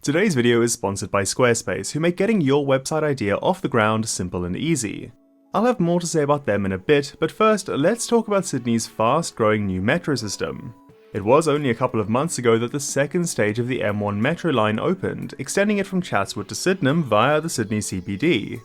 Today's video is sponsored by Squarespace, who make getting your website idea off the ground simple and easy. I'll have more to say about them in a bit, but first, let's talk about Sydney's fast-growing new metro system. It was only a couple of months ago that the second stage of the M1 metro line opened, extending it from Chatswood to Sydenham via the Sydney CBD.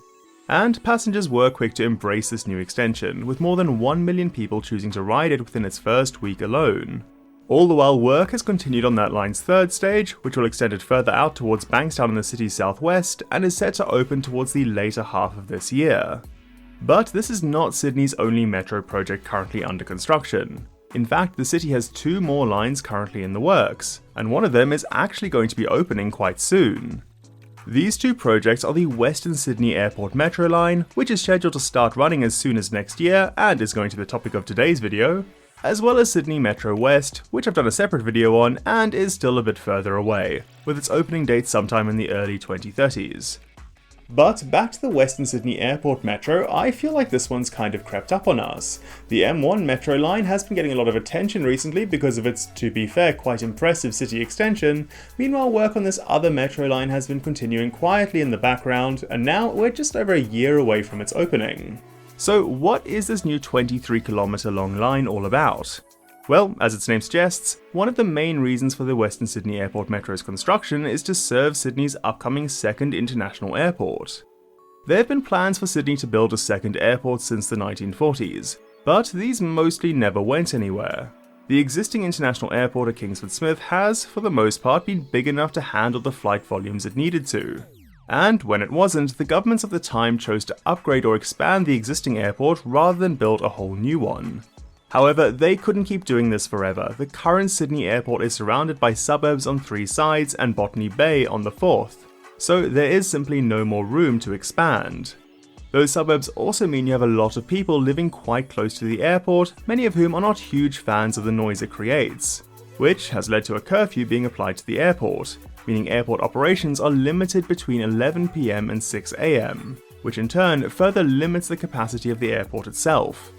And passengers were quick to embrace this new extension, with more than 1 million people choosing to ride it within its first week alone. All the while, work has continued on that line's third stage, which will extend it further out towards Bankstown in the city's southwest, and is set to open towards the later half of this year. But this is not Sydney's only metro project currently under construction. In fact, the city has 2 more lines currently in the works, and one of them is actually going to be opening quite soon. These 2 projects are the Western Sydney Airport Metro line, which is scheduled to start running as soon as next year and is going to be the topic of today's video, as well as Sydney Metro West, which I've done a separate video on and is still a bit further away, with its opening date sometime in the early 2030s. But back to the Western Sydney Airport Metro, I feel like this one's kind of crept up on us. The M1 metro line has been getting a lot of attention recently because of its, to be fair, quite impressive city extension. Meanwhile, work on this other metro line has been continuing quietly in the background, and now we're just over a year away from its opening. So what is this new 23-kilometre long line all about? Well, as its name suggests, one of the main reasons for the Western Sydney Airport Metro's construction is to serve Sydney's upcoming second international airport. There have been plans for Sydney to build a second airport since the 1940s, but these mostly never went anywhere. The existing international airport at Kingsford Smith has, for the most part, been big enough to handle the flight volumes it needed to. And when it wasn't, the governments of the time chose to upgrade or expand the existing airport rather than build a whole new one. However, they couldn't keep doing this forever. The current Sydney airport is surrounded by suburbs on 3 sides and Botany Bay on the 4th, so there is simply no more room to expand. Those suburbs also mean you have a lot of people living quite close to the airport, many of whom are not huge fans of the noise it creates, which has led to a curfew being applied to the airport, meaning airport operations are limited between 11 PM and 6 AM, which in turn further limits the capacity of the airport itself.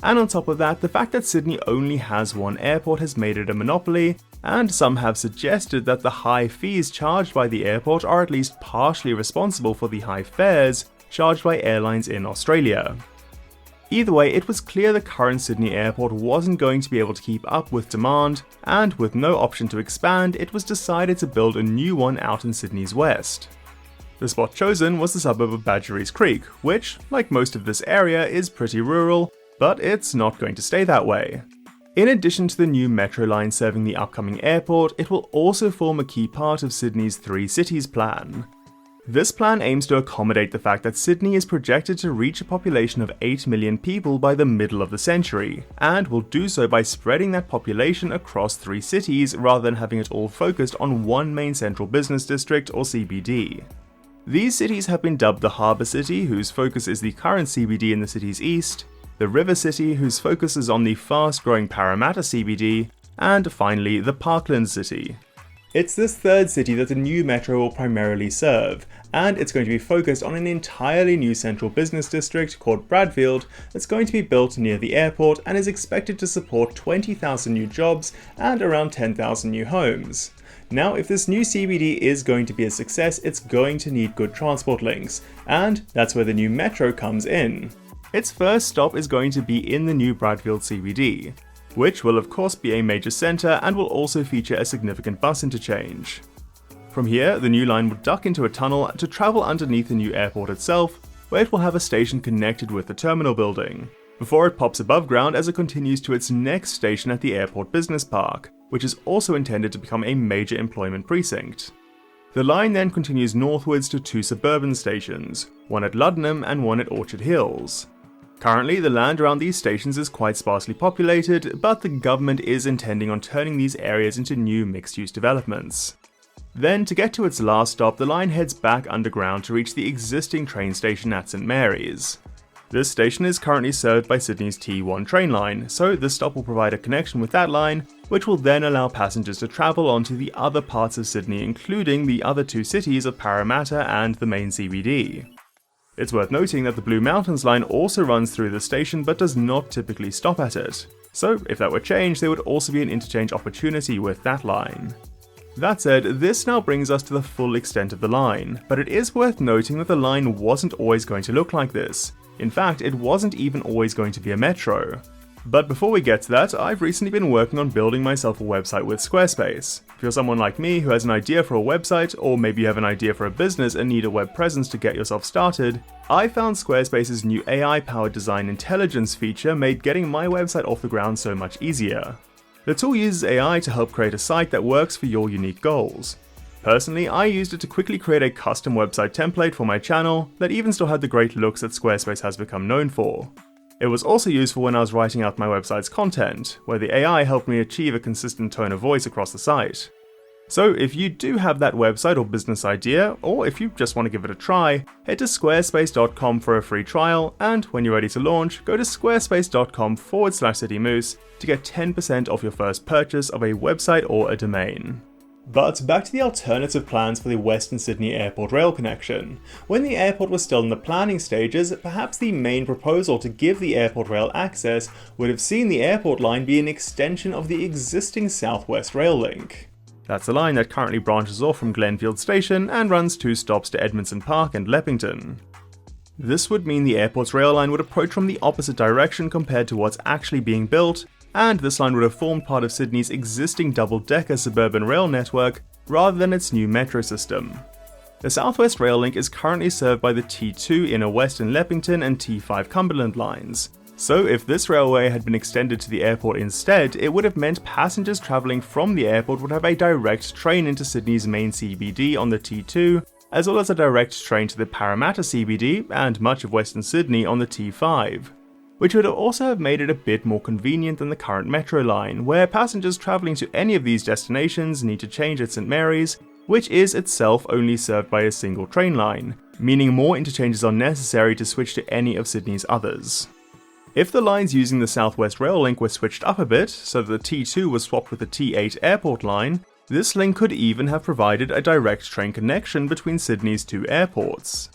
And on top of that, the fact that Sydney only has one airport has made it a monopoly, and some have suggested that the high fees charged by the airport are at least partially responsible for the high fares charged by airlines in Australia. Either way, it was clear the current Sydney airport wasn't going to be able to keep up with demand, and with no option to expand, it was decided to build a new one out in Sydney's west. The spot chosen was the suburb of Badgerys Creek, which, like most of this area, is pretty rural, but it's not going to stay that way. In addition to the new metro line serving the upcoming airport, it will also form a key part of Sydney's 3 cities plan. This plan aims to accommodate the fact that Sydney is projected to reach a population of 8 million people by the middle of the century, and will do so by spreading that population across 3 cities rather than having it all focused on one main central business district or CBD. These cities have been dubbed the Harbour City, whose focus is the current CBD in the city's east, the River City, whose focus is on the fast-growing Parramatta CBD, and finally the Parkland City. It's this third city that the new metro will primarily serve, and it's going to be focused on an entirely new central business district called Bradfield that's going to be built near the airport and is expected to support 20,000 new jobs and around 10,000 new homes. Now, if this new CBD is going to be a success, it's going to need good transport links, and that's where the new metro comes in. Its first stop is going to be in the new Bradfield CBD, which will of course be a major centre and will also feature a significant bus interchange. From here, the new line will duck into a tunnel to travel underneath the new airport itself, where it will have a station connected with the terminal building, before it pops above ground as it continues to its next station at the airport business park, which is also intended to become a major employment precinct. The line then continues northwards to 2 suburban stations, one at Luddenham and one at Orchard Hills. Currently, the land around these stations is quite sparsely populated, but the government is intending on turning these areas into new mixed-use developments. Then, to get to its last stop, the line heads back underground to reach the existing train station at St Mary's. This station is currently served by Sydney's T1 train line, so this stop will provide a connection with that line, which will then allow passengers to travel on to the other parts of Sydney, including the other 2 cities of Parramatta and the main CBD. It's worth noting that the Blue Mountains line also runs through the station but does not typically stop at it, so if that were changed there would also be an interchange opportunity with that line. That said, this now brings us to the full extent of the line, but it is worth noting that the line wasn't always going to look like this. In fact, it wasn't even always going to be a metro. But before we get to that, I've recently been working on building myself a website with Squarespace. If you're someone like me who has an idea for a website, or maybe you have an idea for a business and need a web presence to get yourself started, I found Squarespace's new AI-powered design intelligence feature made getting my website off the ground so much easier. The tool uses AI to help create a site that works for your unique goals. Personally, I used it to quickly create a custom website template for my channel that even still had the great looks that Squarespace has become known for. It was also useful when I was writing out my website's content, where the AI helped me achieve a consistent tone of voice across the site. So if you do have that website or business idea, or if you just want to give it a try, head to squarespace.com for a free trial, and when you're ready to launch, go to squarespace.com/citymoose to get 10% off your first purchase of a website or a domain. But back to the alternative plans for the Western Sydney Airport rail connection. When the airport was still in the planning stages, perhaps the main proposal to give the airport rail access would have seen the airport line be an extension of the existing South West rail link. That's a line that currently branches off from Glenfield Station and runs 2 stops to Edmondson Park and Leppington. This would mean the airport's rail line would approach from the opposite direction compared to what's actually being built, and this line would have formed part of Sydney's existing double-decker suburban rail network rather than its new metro system. The South West Rail Link is currently served by the T2 Inner West and Leppington and T5 Cumberland lines. So if this railway had been extended to the airport instead, it would have meant passengers travelling from the airport would have a direct train into Sydney's main CBD on the T2, as well as a direct train to the Parramatta CBD and much of Western Sydney on the T5. Which would also have made it a bit more convenient than the current metro line, where passengers travelling to any of these destinations need to change at St Mary's, which is itself only served by a single train line, meaning more interchanges are necessary to switch to any of Sydney's others. If the lines using the South West Rail Link were switched up a bit, so that the T2 was swapped with the T8 airport line, this link could even have provided a direct train connection between Sydney's 2 airports.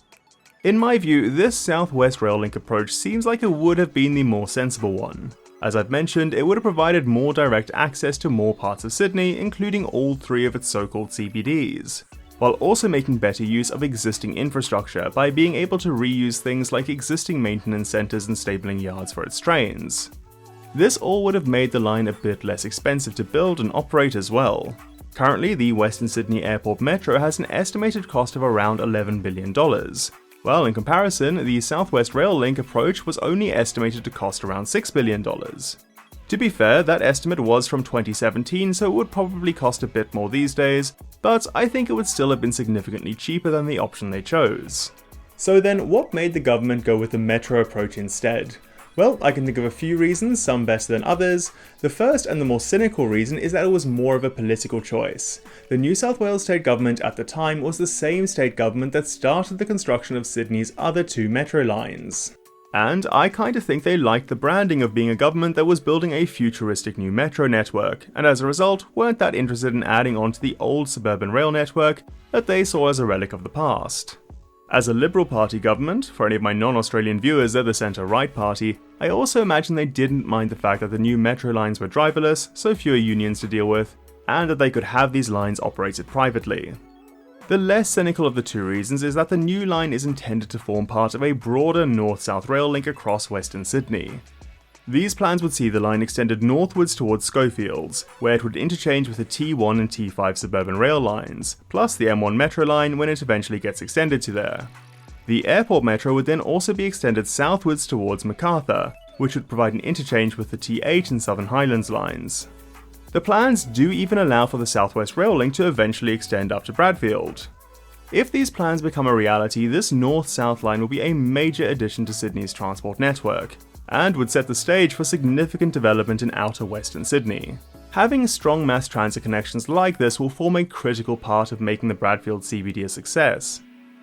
In my view, this South West Rail Link approach seems like it would have been the more sensible one. As I've mentioned, it would have provided more direct access to more parts of Sydney, including all 3 of its so-called CBDs, while also making better use of existing infrastructure by being able to reuse things like existing maintenance centres and stabling yards for its trains. This all would have made the line a bit less expensive to build and operate as well. Currently, the Western Sydney Airport Metro has an estimated cost of around $11 billion. Well, in comparison, the South West Rail Link approach was only estimated to cost around $6 billion. To be fair, that estimate was from 2017, so it would probably cost a bit more these days, but I think it would still have been significantly cheaper than the option they chose. So then, what made the government go with the metro approach instead? Well, I can think of a few reasons, some better than others. The first and the more cynical reason is that it was more of a political choice. The New South Wales state government at the time was the same state government that started the construction of Sydney's other 2 metro lines. And I kinda think they liked the branding of being a government that was building a futuristic new metro network, and as a result weren't that interested in adding on to the old suburban rail network that they saw as a relic of the past. As a Liberal Party government, for any of my non-Australian viewers they're the centre-right party, I also imagine they didn't mind the fact that the new metro lines were driverless, so fewer unions to deal with, and that they could have these lines operated privately. The less cynical of the 2 reasons is that the new line is intended to form part of a broader north-south rail link across Western Sydney. These plans would see the line extended northwards towards Schofields, where it would interchange with the T1 and T5 suburban rail lines, plus the M1 metro line when it eventually gets extended to there. The airport metro would then also be extended southwards towards Macarthur, which would provide an interchange with the T8 and Southern Highlands lines. The plans do even allow for the South West Rail Link to eventually extend up to Bradfield. If these plans become a reality, this north-south line will be a major addition to Sydney's transport network, and would set the stage for significant development in outer Western Sydney. Having strong mass transit connections like this will form a critical part of making the Bradfield CBD a success.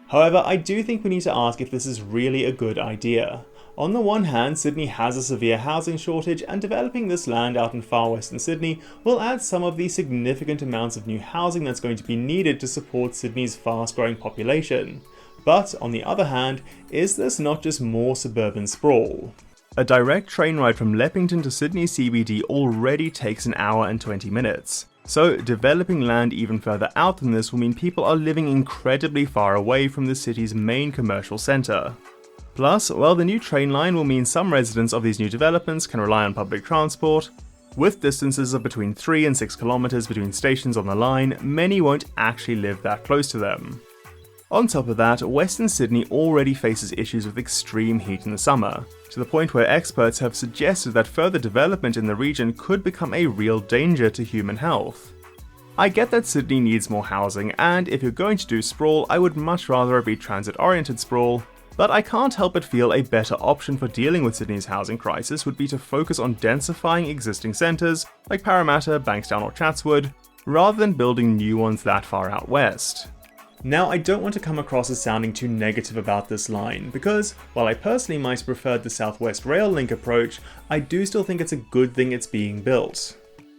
However, I do think we need to ask if this is really a good idea. On the one hand, Sydney has a severe housing shortage, and developing this land out in far western Sydney will add some of the significant amounts of new housing that's going to be needed to support Sydney's fast-growing population. But on the other hand, is this not just more suburban sprawl? A direct train ride from Leppington to Sydney CBD already takes an hour and 20 minutes. So developing land even further out than this will mean people are living incredibly far away from the city's main commercial centre. Plus, well, the new train line will mean some residents of these new developments can rely on public transport. With distances of between 3 and 6 kilometers between stations on the line, many won't actually live that close to them. On top of that, Western Sydney already faces issues with extreme heat in the summer, to the point where experts have suggested that further development in the region could become a real danger to human health. I get that Sydney needs more housing, and if you're going to do sprawl, I would much rather it be transit-oriented sprawl, but I can't help but feel a better option for dealing with Sydney's housing crisis would be to focus on densifying existing centres like Parramatta, Bankstown or Chatswood, rather than building new ones that far out west. Now, I don't want to come across as sounding too negative about this line, because while I personally might have preferred the South West Rail Link approach, I do still think it's a good thing it's being built.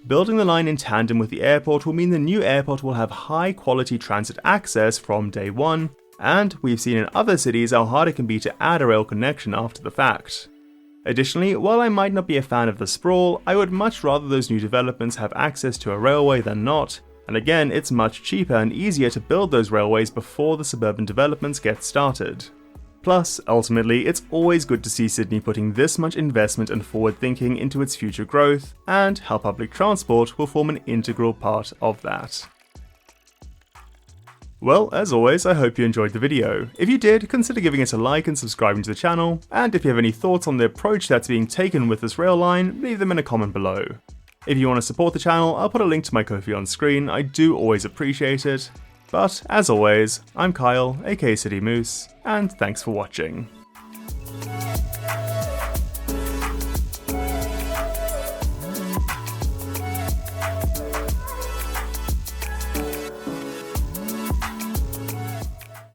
Building the line in tandem with the airport will mean the new airport will have high quality transit access from day one, and we've seen in other cities how hard it can be to add a rail connection after the fact. Additionally, while I might not be a fan of the sprawl, I would much rather those new developments have access to a railway than not, and again, it's much cheaper and easier to build those railways before the suburban developments get started. Plus, ultimately, it's always good to see Sydney putting this much investment and forward thinking into its future growth, and how public transport will form an integral part of that. Well, as always, I hope you enjoyed the video. If you did, consider giving it a like and subscribing to the channel, and if you have any thoughts on the approach that's being taken with this rail line, leave them in a comment below. If you want to support the channel, I'll put a link to my Ko-fi on screen, I do always appreciate it. But, as always, I'm Kyle, aka City Moose, and thanks for watching.